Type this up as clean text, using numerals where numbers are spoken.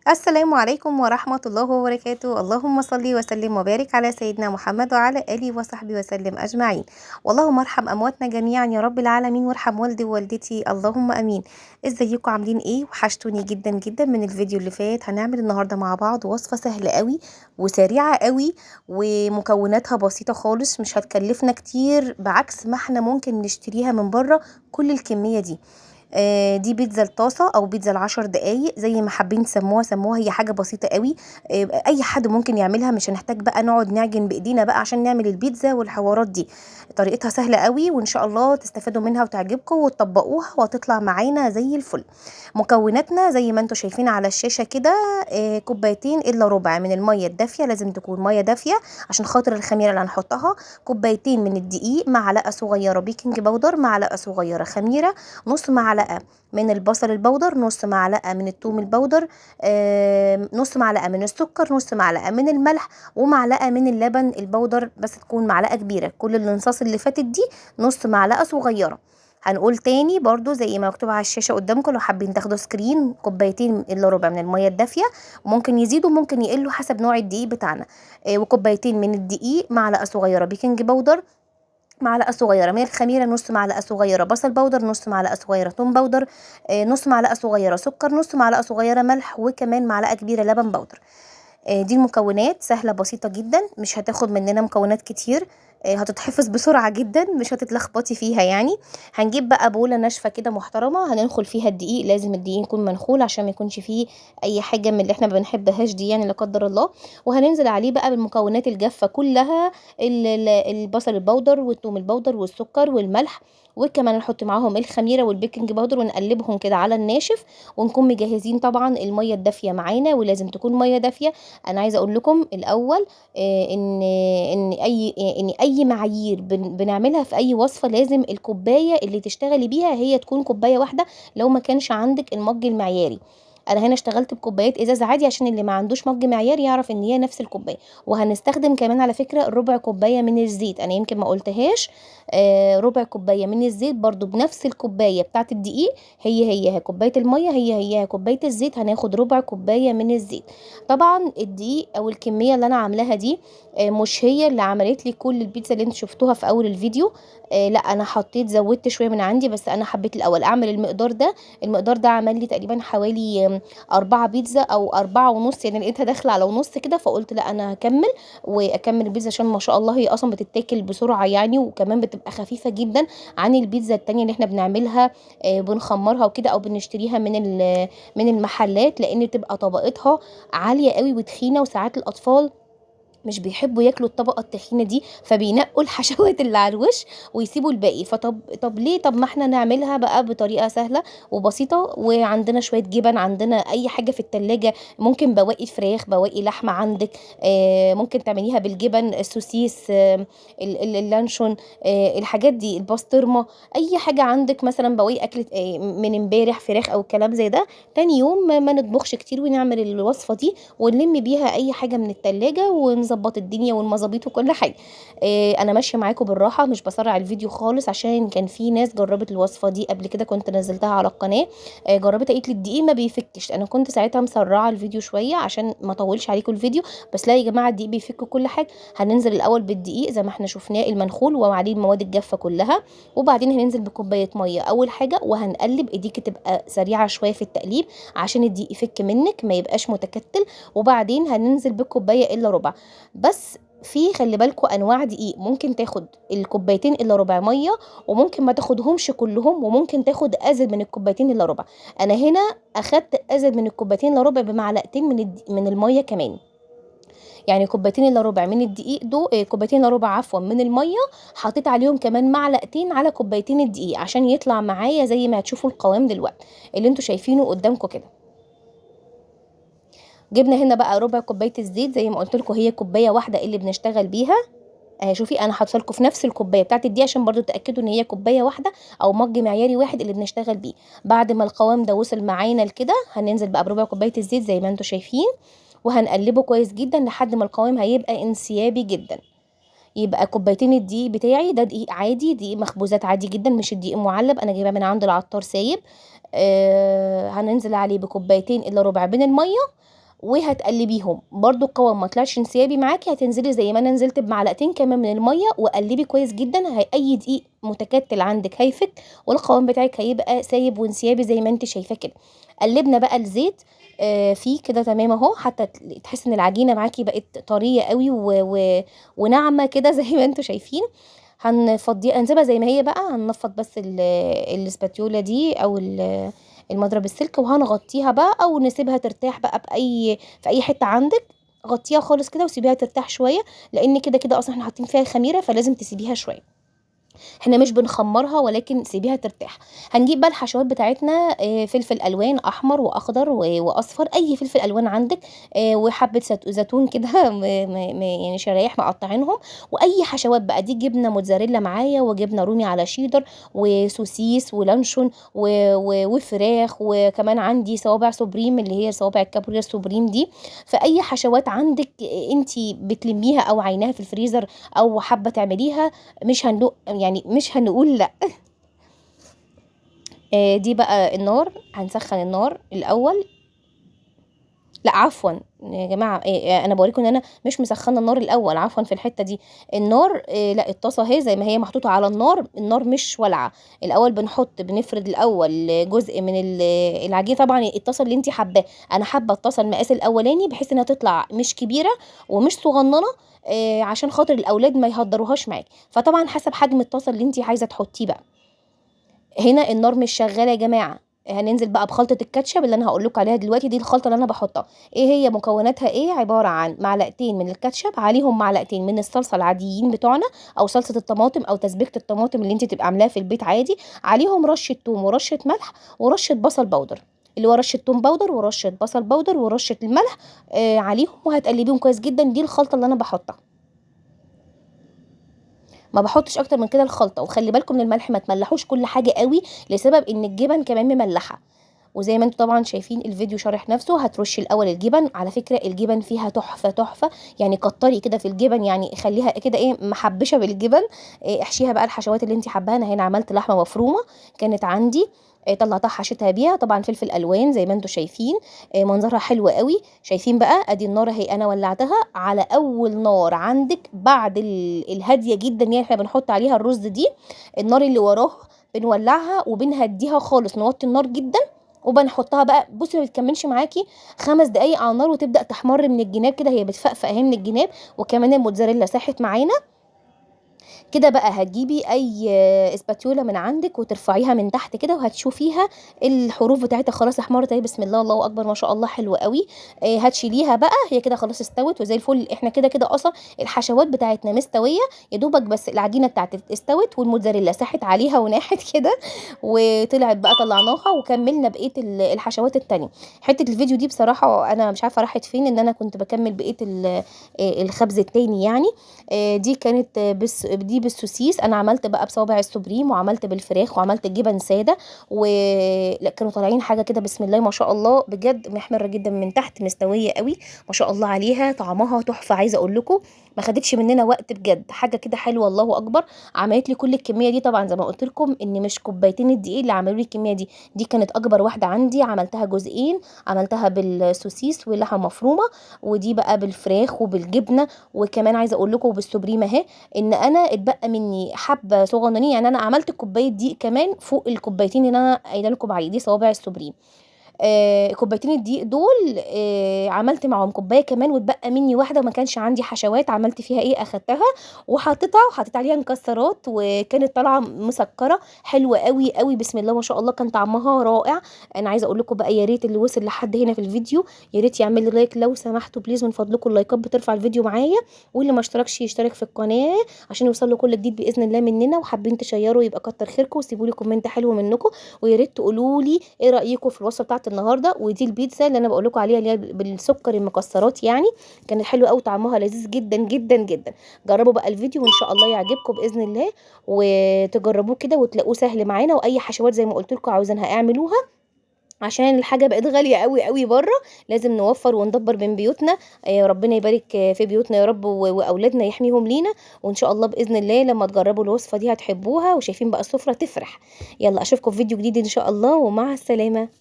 السلام عليكم ورحمة الله وبركاته. اللهم صل وسلم وبارك على سيدنا محمد وعلى آله وصحبه وسلم أجمعين. اللهم ارحم أمواتنا جميعا يا رب العالمين، وارحم والدي ووالدتي اللهم أمين. ازيكم عاملين ايه؟ وحشتوني جدا جدا. من الفيديو اللي فات هنعمل النهاردة مع بعض وصفة سهلة قوي وسريعة قوي، ومكوناتها بسيطة خالص، مش هتكلفنا كتير بعكس ما احنا ممكن نشتريها من بره كل الكمية دي. دي بيتزا الطاسه او بيتزا العشر دقايق، زي ما حابين سموها. هي حاجه بسيطه قوي، اي حد ممكن يعملها. مش هنحتاج بقى نقعد نعجن بايدينا بقى عشان نعمل البيتزا والحوارات دي. طريقتها سهله قوي، وان شاء الله تستفادوا منها وتعجبكم وتطبقوها وهتطلع معانا زي الفل. مكوناتنا زي ما انتم شايفين على الشاشه كده. كوبايتين الا ربع من الميه الدافيه، لازم تكون ميه دافيه عشان خاطر الخميره اللي هنحطها. كوبايتين من الدقيق، معلقه صغيره بيكنج باودر، معلقه صغيره خميره، نص معلقه من البصل البودر، نص معلقه من الثوم البودر، نص معلقه من السكر، نص معلقه من الملح، ومعلقه من اللبن البودر، بس تكون معلقه كبيره. كل الانصاص اللي فاتت دي نص معلقه صغيره. هنقول تاني برضو زي ما مكتوب على الشاشه قدامكم، لو حابين تاخدوا سكرين. كوبايتين الا ربع من الميه الدافيه، وممكن يزيدوا ممكن يقلوا حسب نوع الدقيق بتاعنا. وكوبايتين من الدقيق، معلقه صغيره بيكنج باودر، معلقه صغيره من الخميره، نص معلقه صغيره بصل بودر، نص معلقه صغيره ثوم بودر، نص معلقه صغيره سكر، نص معلقه صغيره ملح، وكمان معلقه كبيره لبن بودر. دي المكونات سهله بسيطه جدا، مش هتاخد مننا مكونات كتير. هتتحفظ بسرعه جدا، مش هتتلخبطي فيها يعني. هنجيب بقى بوله ناشفه كده محترمه، هننخل فيها الدقيق. لازم الدقيق يكون منخول عشان ما يكونش فيه اي حاجه من اللي احنا ما بنحبهاش دي يعني، لا قدر الله. وهننزل عليه بقى بالمكونات الجافه كلها، البصل البودر والثوم البودر والسكر والملح، وكمان نحط معاهم الخميره والبيكنج باودر، ونقلبهم كده على الناشف. ونكون مجهزين طبعا الميه الدافيه معانا، ولازم تكون ميه دافيه. انا عايزه اقول لكم الاول ان اي معايير بنعملها في اي وصفه، لازم الكوبايه اللي تشتغلي بيها هي تكون كوبايه واحده. لو ما كانش عندك المج المعياري، انا هنا اشتغلت بكوبايات ازاز عادي عشان اللي ما عندوش مج معياري يعرف ان هي نفس الكوبايه. وهنستخدم كمان على فكره ربع كوبايه من الزيت، انا يمكن ما قلتهاش. ربع كوبايه من الزيت برضو بنفس الكوبايه بتاعه الدقيق. هي كوبايه الميه، هي كوبايه الزيت، هناخد ربع كوبايه من الزيت. طبعا الدقيق او الكميه اللي انا عاملاها دي مش هي اللي عملت لي كل البيتزا اللي انتوا شفتوها في اول الفيديو. لا، انا زودت شويه من عندي، بس انا حبيت الاول اعمل المقدار ده. المقدار ده عمل لي تقريبا حوالي 4 بيتزا او 4 ونص يعني، لقيتها داخله على ونص كده، فقلت لا انا هكمل واكمل البيتزا، عشان ما شاء الله هي اصلا بتتاكل بسرعه يعني، وكمان بتبقى خفيفه جدا عن البيتزا التانية اللي احنا بنعملها. بنخمرها وكده او بنشتريها من المحلات، لان بتبقى طبقتها عاليه قوي وتخينه، وساعات الاطفال مش بيحبوا ياكلوا الطبقه التخينه دي، فبينقوا الحشوات اللي على الوش ويسيبوا الباقي. طب ليه؟ طب ما احنا نعملها بقى بطريقه سهله وبسيطه. وعندنا شويه جبن، عندنا اي حاجه في التلاجة، ممكن بواقي فراخ، بواقي لحمه عندك. ممكن تعمليها بالجبن، السوسيس، اللانشون، الحاجات دي، البسطرمه. اي حاجه عندك مثلا بواقي اكلت من امبارح فراخ او الكلام زي ده. تاني يوم ما نطبخش كتير ونعمل الوصفه دي، ونلم بيها اي حاجه من التلاجة ونظبط الدنيا والمظابيط وكل حاجه. انا ماشيه معاكم بالراحه، مش بسرع الفيديو خالص، عشان كان في ناس جربت الوصفه دي قبل كده، كنت نزلتها على القناه. جربتها قالت لي الدقيق ما بيفكش. انا كنت ساعتها مسرعه الفيديو شويه عشان ما اطولش عليكم الفيديو، بس لا يا جماعه، الدقيق بيفك كل حاجه. هننزل الاول بالدقيق زي ما احنا شفناه المنخول وعليه المواد الجافه كلها، وبعدين هننزل بكوبايه ميه اول حاجه، وهنقلب. ايديك تبقى سريعه شويه في التقليب عشان الدقيق يفك منك ما يبقاش متكتل. وبعدين هننزل بالكوبايه الا ربع. بس خلي بالكوا انواع دقيق، ممكن تاخد الكوبايتين الا ربع ميه، وممكن ما تاخدهمش كلهم، وممكن تاخد ازيد من الكوبايتين الا ربع. انا هنا اخدت ازيد من الكوبايتين الا ربع بمعلقتين من الميه كمان. يعني كوبايتين الا ربع من الدقيق دول، كوبايتين الا ربع عفوا من الميه، حطيت عليهم كمان معلقتين على كوبايتين الدقيق عشان يطلع معايا زي ما هتشوفوا القوام دلوقتي اللي انتوا شايفينه قدامكم كده. جبنا هنا بقى ربع كوبايه الزيت، زي ما قلت لكم هي كوبايه واحده اللي بنشتغل بيها. شوفي انا حاطه لكم في نفس الكوبايه بتاعت دي عشان برضو تاكدوا ان هي كوبايه واحده او مج معياري واحد اللي بنشتغل بيه. بعد ما القوام ده وصل معانا لكده، هننزل بقى بربع كوبايه الزيت زي ما انتم شايفين، وهنقلبه كويس جدا لحد ما القوام هيبقى انسيابي جدا. يبقى كوبايتين الدقيق بتاعي ده دقيق عادي، دقيق مخبوزات عادي جدا، مش الدقيق معلب، انا جايباه من عند العطار سايب. هننزل عليه بكوبايتين الا ربع من الميه، وهتقلبيهم برضو. القوام ما طلعش انسيابي معاكي، هتنزلي زي ما انا نزلت بمعلقتين كمان من الميه، وقلبي كويس جدا. اي دقيق متكتل عندك هيفك، والقوام بتاعك هيبقى سايب وانسيابي زي ما انت شايفاه كده. قلبنا بقى الزيت فيه كده تمام اهو، حتى تحس ان العجينه معاكي بقت طريه قوي وناعمه كده زي ما انتوا شايفين. هنفضيها، هنسيبها زي ما هي بقى. هننفض بس الاسباتيولا دي او المضرب السلك، وهنغطيها بقى او نسيبها ترتاح بقى في اي حته عندك. غطيها خالص كده وسيبيها ترتاح شويه، لان كده كده اصلا احنا حاطين فيها الخميره، فلازم تسيبيها شويه. احنا مش بنخمرها، ولكن سيبيها ترتاح. هنجيب بقى الحشوات بتاعتنا، فلفل الوان احمر واخضر واصفر، اي فلفل الوان عندك، وحبه زيتون كده يعني شرايح مقطعينهم. واي حشوات بقى، دي جبنه موتزاريلا معايا، وجبنه رومي على شيدر، وسوسيس ولانشون وفراخ، وكمان عندي صوابع سوبريم اللي هي صوابع الكابوريا سوبريم دي. فاي حشوات عندك انتي بتلميها او عيناها في الفريزر، او حابه تعمليها، مش هندق يعني، مش هنقول لا. دي بقى النار، هنسخن النار الاول. لا عفوا يا جماعه، انا بوريكم ان انا مش مسخنه النار الاول، عفوا في الحته دي. النار لا، الطاسه اهي زي ما هي محطوطه على النار، النار مش والعه. الاول بنفرد الاول جزء من العجين. طبعا الطاسه اللي انت حباه، انا حابه الطاسه المقاس الاولاني، بحيث انها تطلع مش كبيره ومش صغننه، عشان خاطر الاولاد ما يهدروهاش معاكي. فطبعا حسب حجم الطاسه اللي انت عايزه تحطيه بقى. هنا النار مش شغاله يا جماعه. هننزل بقى بخلطه الكاتشب اللي انا هقول لكم عليها دلوقتي. دي الخلطه اللي انا بحطها. ايه هي مكوناتها؟ ايه عباره عن معلقتين من الكاتشب، عليهم معلقتين من الصلصه العاديين بتوعنا، او صلصه الطماطم، او تسبيكه الطماطم اللي انت تبقى عاملاها في البيت عادي. عليهم رشه توم ورشه ملح ورشه بصل بودر، اللي هو رشه توم باودر ورشه بصل باودر ورشه الملح عليهم، وهتقلبيهم كويس جدا. دي الخلطه اللي انا بحطها، ما بحطش اكتر من كده الخلطه. وخلي بالكم من الملح، ما تملحوش كل حاجه قوي، لسبب ان الجبن كمان مملحه. وزي ما انتم طبعا شايفين الفيديو شارح نفسه. هترشي الاول الجبن. على فكره الجبن فيها تحفه تحفه، يعني كتري كده في الجبن، يعني خليها كده ايه محبشه بالجبن. احشيها بقى الحشوات اللي انت حباها. انا هنا عملت لحمه مفرومه كانت عندي، طلعتها حشيتها بيها. طبعا فلفل الوان زي ما انتم شايفين، منظرها حلو قوي. شايفين بقى ادي النار اهي، انا ولعتها على اول نار عندك بعد الهاديه جدا، يعني احنا بنحط عليها الرز دي. النار اللي وراها بنولعها وبنهديها خالص، نوطي النار جدا، وبنحطها بقى. بصي ما بتكملش معاكي 5 دقايق على النار، وتبدا تحمر من الجناب كده، هي بتفقفق اهي من الجناب. وكمان الموتزاريلا ساحت معانا كده. بقى هتجيبي اي اسباتيولا من عندك وترفعيها من تحت كده، وهتشوفيها الحروف بتاعتها خلاص احمرت اهي. بسم الله، الله اكبر، ما شاء الله، حلوه قوي. هتشيليها بقى، هي كده خلاص استوت وزي الفل. احنا كده كده اصلا الحشوات بتاعتنا مستويه يا دوبك، بس العجينه بتاعتك استوت والموتزاريلا ساحت عليها وناحت كده وطلعت بقى. طلعناها وكملنا بقيه الحشوات التانية. حته الفيديو دي بصراحه انا مش عارفه راحت فين، ان انا كنت بكمل بقيه الخبز التاني يعني. دي كانت دي بالسوسيس. انا عملت بقى بصوابع السوبريم، وعملت بالفراخ، وعملت الجبن ساده. لا كانوا طالعين حاجه كده بسم الله ما شاء الله، بجد محمره جدا من تحت، مستويه قوي ما شاء الله عليها. طعمها تحفه، عايزه اقول لكم ما خدتش مننا وقت، بجد حاجه كده حلوه، الله اكبر. عملت لي كل الكميه دي. طبعا زي ما قلت لكم ان مش كوبايتين الدقيق اللي عملوا لي الكميه دي، دي كانت اكبر واحده عندي. عملتها جزئين، عملتها بالسوسيس واللحمه مفرومه، ودي بقى بالفراخ وبالجبنه. وكمان عايزه اقول لكم بالسوبريم اهي، ان انا اتبقى مني حبه صغننين، يعني انا عملت كوبايه دقيق كمان فوق الكوبايتين اللي انا قايله لكم عليه. دي صوابع السوبريم. كوبايتين الدقيق دول عملت معاهم كوبايه كمان، واتبقى مني واحده وما كانش عندي حشوات. عملت فيها ايه؟ اخدتها وحطيتها، وحطيت عليها مكسرات، وكانت طالعه مسكره حلوه قوي قوي بسم الله ما شاء الله. كان طعمها رائع. انا عايزه اقول لكم بقى، يا ريت اللي وصل لحد هنا في الفيديو يا ريت يعمل لي لايك لو سمحتوا بليز، من فضلكم. اللايكات بترفع الفيديو معايا. واللي ما اشتركش يشترك في القناه عشان يوصل له كل جديد باذن الله مننا. وحابين تشيروا يبقى كتر خيركم، وسيبوا لي كومنت حلو منكم. ويا ريت تقولوا لي ايه رايكم في الوصفه بتاعت النهارده. ودي البيتزا اللي انا بقول لكم عليها، اللي هي بالسكر المكسرات يعني، كانت حلوه قوي، طعمها لذيذ جدا جدا جدا. جربوا بقى الفيديو وان شاء الله يعجبكم باذن الله، وتجربوه كده وتلاقوه سهل معانا. واي حشوات زي ما قلت لكم عاوزينها اعملوها. عشان الحاجة بقت غالية أوي، أوي برّه، لازم نوفّر وندبّر بين بيوتنا. ربنا يبارك في بيوتنا يا رب وأولادنا يحميهم لينا، وإن شاء الله بإذن الله لمّا تجرّبوا الوصفة دي هتحبوها، وشايفين بقى السفرة تفرح. يالّا أشوفكم في فيديو جديد إن شاء الله، ومع السلامة.